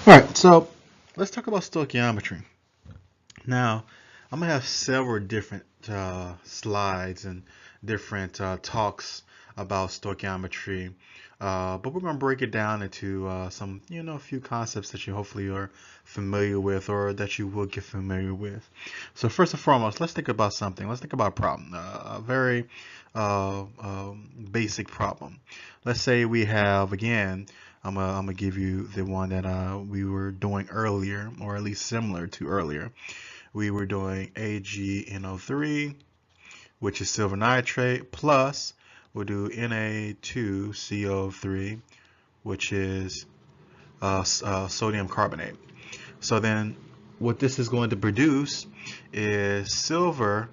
Alright, so let's talk about stoichiometry. Now, I'm going to have several different slides and different talks about stoichiometry, but we're going to break it down into some, a few concepts that you hopefully are familiar with or that you will get familiar with. So first and foremost, let's think about something. Let's think about a problem, a very basic problem. Let's say we have, again, I'm gonna give you the one that we were doing earlier, or at least similar to earlier. We were doing AgNO3, which is silver nitrate, plus we'll do Na2CO3, which is sodium carbonate. So then what this is going to produce is silver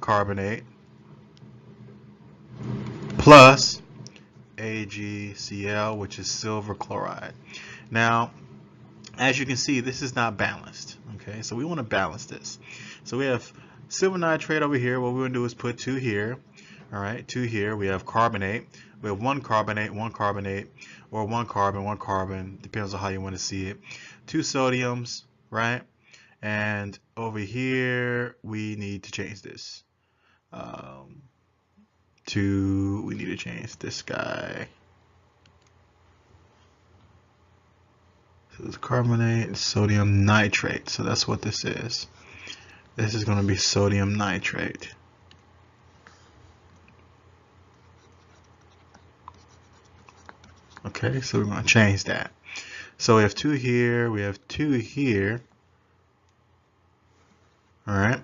carbonate plus AgCl, which is silver chloride. Now, as you can see, this is not balanced. Okay, so we want to balance this. So we have silver nitrate over here. What we're going to do is put 2 here. All right, 2 here. We have carbonate. We have one carbonate, or one carbon, depends on how you want to see it. 2 sodiums, right? And over here, we need to change this. We need to change this guy. So it's carbonate, sodium nitrate. So that's what this is. This is going to be sodium nitrate. Okay, so we're going to change that. So we have 2 here, we have 2 here. All right,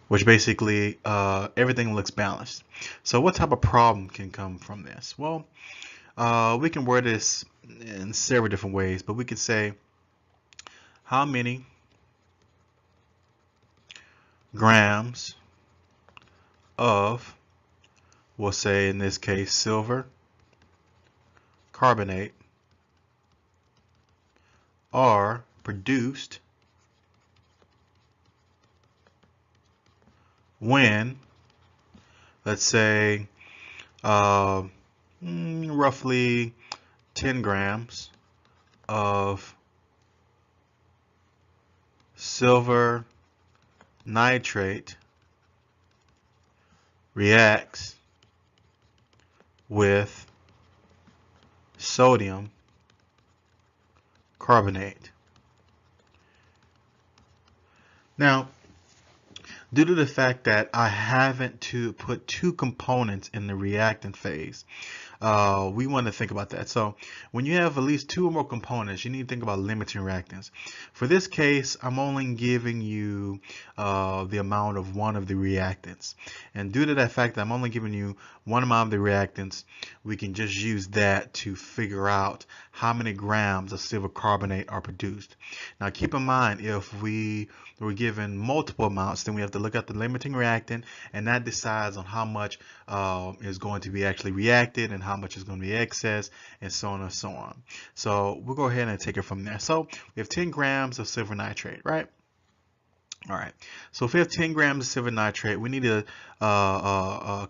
which basically everything looks balanced. So what type of problem can come from this? Well, we can word this in several different ways, but we could say how many grams of, we'll say in this case, silver carbonate are produced when, let's say, roughly 10 grams of silver nitrate reacts with sodium carbonate. Now, due to the fact that I haven't put 2 components in the reactant phase, we want to think about that. So when you have at least 2 or more components, you need to think about limiting reactants. For this case, I'm only giving you the amount of one of the reactants. And due to that fact that I'm only giving you one amount of the reactants, we can just use that to figure out how many grams of silver carbonate are produced. Now keep in mind, if we were given multiple amounts, then we have to look at the limiting reactant, and that decides on how much is going to be actually reacted and how much is going to be excess, and so on and so on. So we'll go ahead and take it from there. So we have 10 grams of silver nitrate, right? All right, so if we have 10 grams of silver nitrate, we need to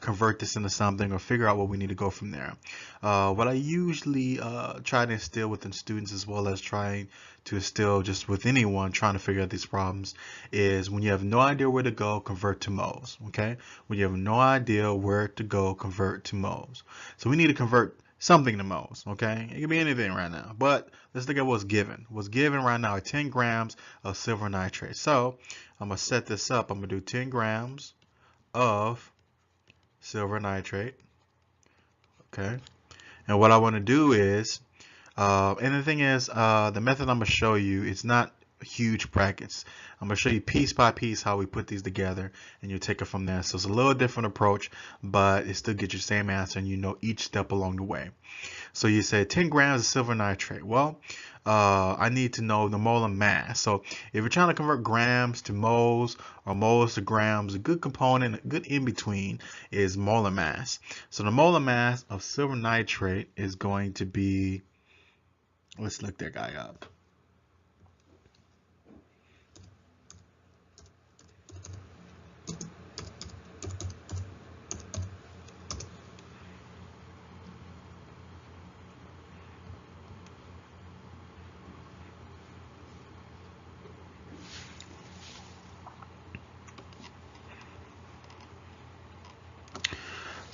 convert this into something or figure out what we need to go from there. What I usually try to instill within students, as well as trying to instill just with anyone trying to figure out these problems, is when you have no idea where to go, convert to moles. Okay, when you have no idea where to go, convert to moles. So we need to convert something to moles. Okay, it can be anything right now, but let's look at what's given. What's given right now are 10 grams of silver nitrate. So I'm gonna set this up. I'm gonna do 10 grams of silver nitrate. Okay, and what I want to do is, and the thing is, the method I'm gonna show you, it's not huge brackets. I'm gonna show you piece by piece how we put these together, and you take it from there. So it's a little different approach, but it still gets you the same answer, and you know each step along the way. So you say 10 grams of silver nitrate. Well, I need to know the molar mass. So if you're trying to convert grams to moles or moles to grams, a good component, a good in between is molar mass. So the molar mass of silver nitrate is going to be, let's look that guy up.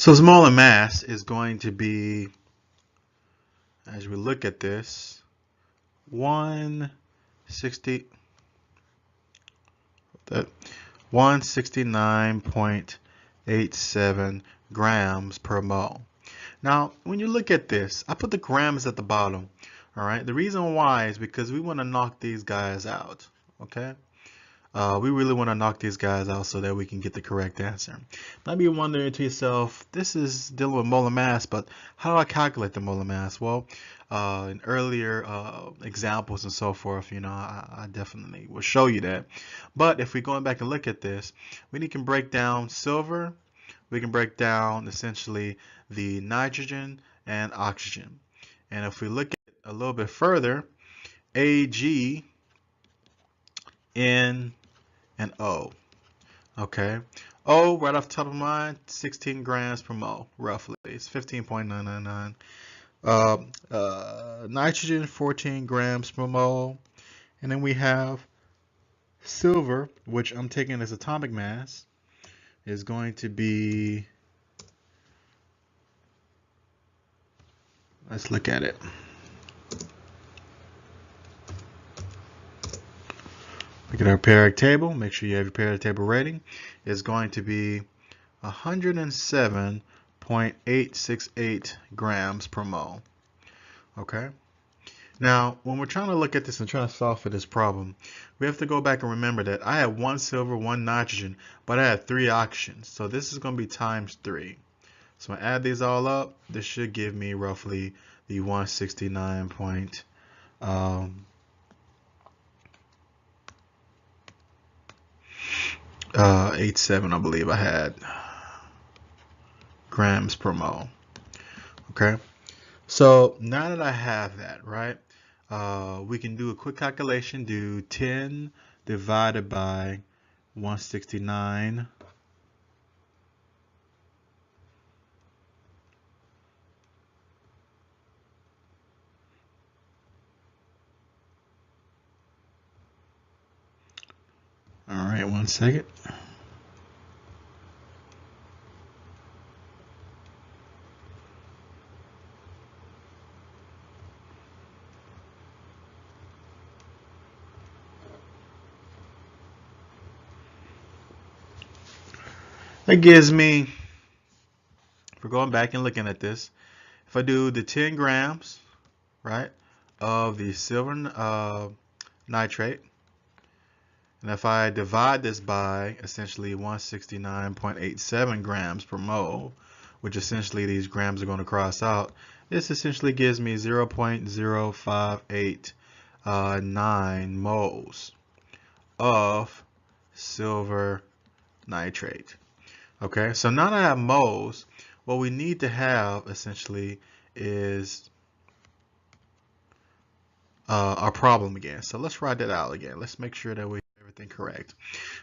So smaller mass is going to be, as we look at this, 160, that 169.87 grams per mole. Now, when you look at this, I put the grams at the bottom. All right. The reason why is because we want to knock these guys out. Okay. We really want to knock these guys out so that we can get the correct answer. Maybe you're wondering to yourself, this is dealing with molar mass, but how do I calculate the molar mass? Well, in earlier examples and so forth, I definitely will show you that. But if we're going back and look at this, we can break down silver. We can break down essentially the nitrogen and oxygen. And if we look at it a little bit further, Ag, N, and O. Okay. O, right off the top of my mind, 16 grams per mole, roughly. It's 15.999. Nitrogen, 14 grams per mole. And then we have silver, which I'm taking as atomic mass, is going to be, let's look at it. Look at our periodic table. Make sure you have your periodic table rating. It's going to be 107.868 grams per mole. Okay. Now, when we're trying to look at this and trying to solve for this problem, we have to go back and remember that I had 1 silver, 1 nitrogen, but I had 3 oxygens. So this is going to be times 3. So I add these all up. This should give me roughly the 169.87, I believe I had, grams per mole. Okay. So now that I have that, right, we can do a quick calculation. Do 10 divided by 169. All right, 1 second. That gives me, if we're going back and looking at this, if I do the 10 grams, right, of the silver nitrate, and if I divide this by essentially 169.87 grams per mole, which essentially these grams are going to cross out, this essentially gives me 0.0589 moles of silver nitrate. Okay, so now that I have moles, what we need to have essentially is our problem again. So let's write that out again. Let's make sure that we have everything correct.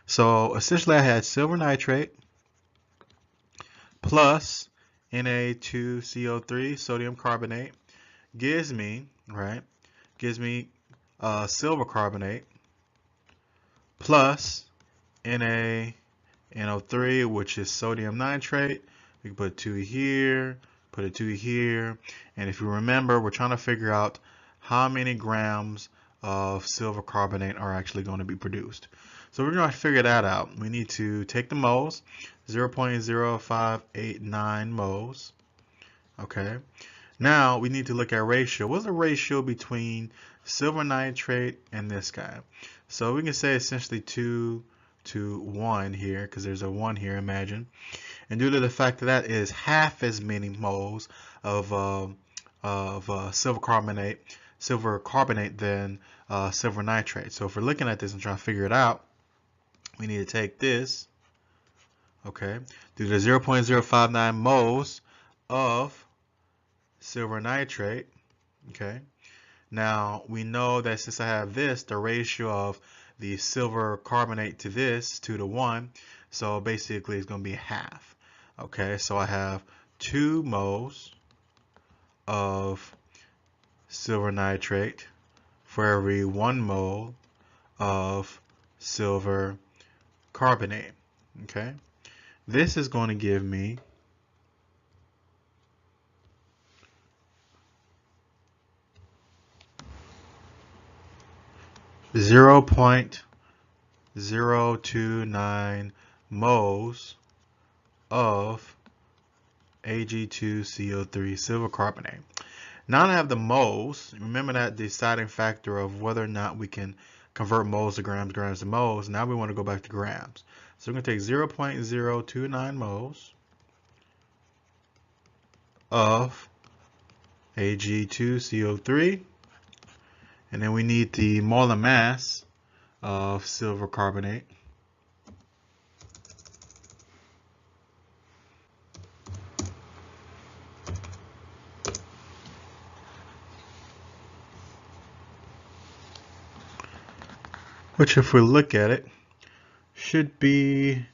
So essentially I had silver nitrate plus Na2CO3, sodium carbonate, gives me, right, silver carbonate plus NaNO3, which is sodium nitrate. We can put 2 here, put a 2 here, and if you remember, we're trying to figure out how many grams of silver carbonate are actually going to be produced. So we're going to figure that out. We need to take the moles, 0.0589 moles. Okay. Now we need to look at ratio. What's the ratio between silver nitrate and this guy? So we can say essentially 2 to 1 here, because there's a 1 here, imagine. And due to the fact that that is half as many moles of silver carbonate than silver nitrate. So if we're looking at this and trying to figure it out, we need to take this, okay, do the 0.059 moles of silver nitrate, okay. Now we know that since I have this, the ratio of the silver carbonate to this 2 to 1, so basically it's going to be half. Okay, so I have 2 moles of silver nitrate for every 1 mole of silver carbonate. Okay, this is going to give me 0.029 moles of Ag2CO3 silver carbonate. Now that I have the moles, remember that deciding factor of whether or not we can convert moles to grams, grams to moles. Now we want to go back to grams. So we're going to take 0.029 moles of Ag2CO3, and then we need the molar mass of silver carbonate. Which, if we look at it, should be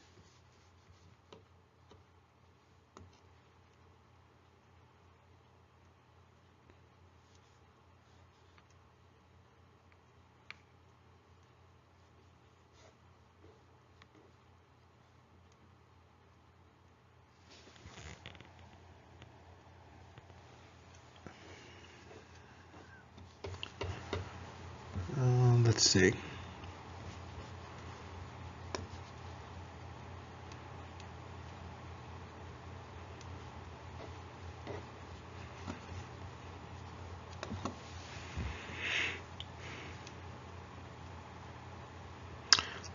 let's see.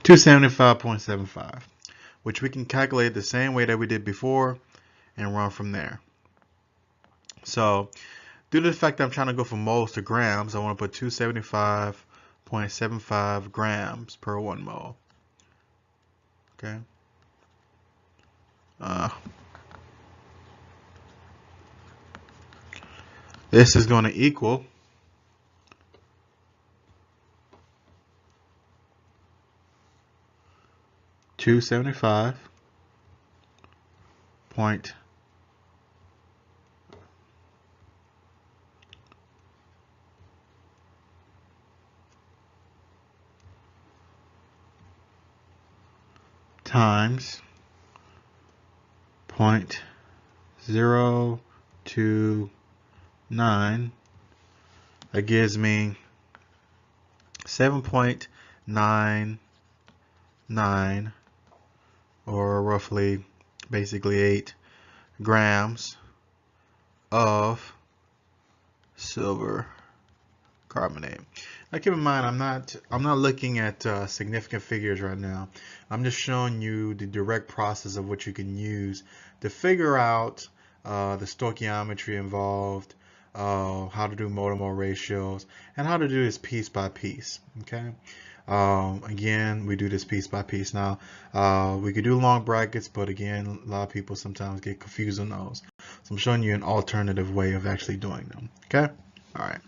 $275.75, which we can calculate the same way that we did before and run from there. So due to the fact that I'm trying to go from moles to grams, I want to put 275.75 grams per 1 mole. Okay. This is going to equal 275 point times 0.029. That gives me 7.99, or roughly basically 8 grams of silver carbonate. Now keep in mind, I'm not looking at significant figures right now. I'm just showing you the direct process of what you can use to figure out the stoichiometry involved, how to do molar-mole ratios, and how to do this piece by piece. Okay. Again, we do this piece by piece. Now, we could do long brackets, but again, a lot of people sometimes get confused on those. So I'm showing you an alternative way of actually doing them. Okay. All right.